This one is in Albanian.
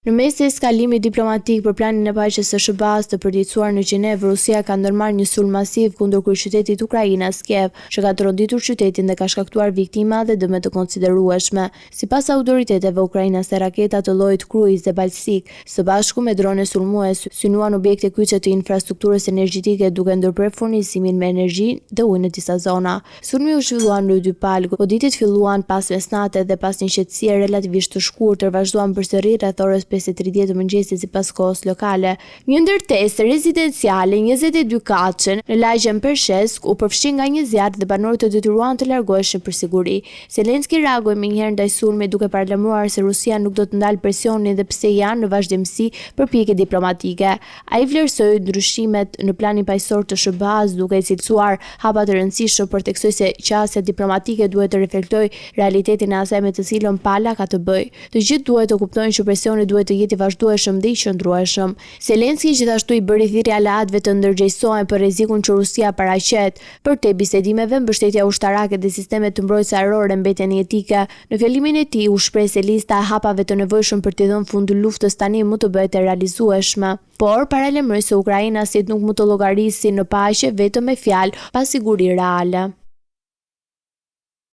Në mes të eskalimit diplomatik për planin e paqes së SBA-s të përditësuar në Gjenevë, Rusia ka ndërmarrë një sulm masiv kundër kryeqytetit ukrainas Kiev, që ka tronditur qytetin dhe ka shkaktuar viktima dhe dëme të konsiderueshme. Sipas autoriteteve ukrainase, raketa të llojit kruiz dhe balstik, së bashku me drone sulmuese, synuan objekte kyçe të infrastrukturës energjetike duke ndërprerë furnizimin me energji dhe ujë në disa zona. Sulmi u zhvillua në dy palë. Goditjet filluan pas mesnatet dhe pas një qetësie relativisht të shkurtër vazhduan përsëri rreth orës 5:30 të mëngjesit sipas kohës lokale. Një ndërtesë rezidenciale 22 katëshe në lagjen Pershesk u përfshi nga një zjarr dhe banorët të detyruan të largoheshin për siguri. Zelenski reagoi menjëherë ndaj sulmit duke paralajmëruar se Rusia nuk do të ndalë presionin dhe pse janë në vazhdimsi përpjekje diplomatike. Ai vlerësoi ndryshimet në planin paqësor të SBA-s duke cilësuar hapa të rëndësishëm për të theksoj se qasja diplomatike duhet të reflektojë realitetin e asaj me të cilën pala ka të bëjë. Të gjithë duhet të kuptojnë që presioni duhet të jetë i vazhdueshëm dhe i qëndrueshëm. Zelenski gjithashtu i bëri thirrje aleatëve të ndërgjegjësohen për rrezikun që Rusia paraqet. Për te bisedimeve, mbështetja ushtarake dhe sistemet të mbrojtjes ajrore mbeten jetike. Në fjalimin e tij u shpreh se lista e hapave të nevojshëm për të dhënë fund luftës tani mund të bëhet e realizueshme. Por paralajmëroi se Ukraina nuk mund të llogarisë në paqe vetëm me fjalë pa siguri reale.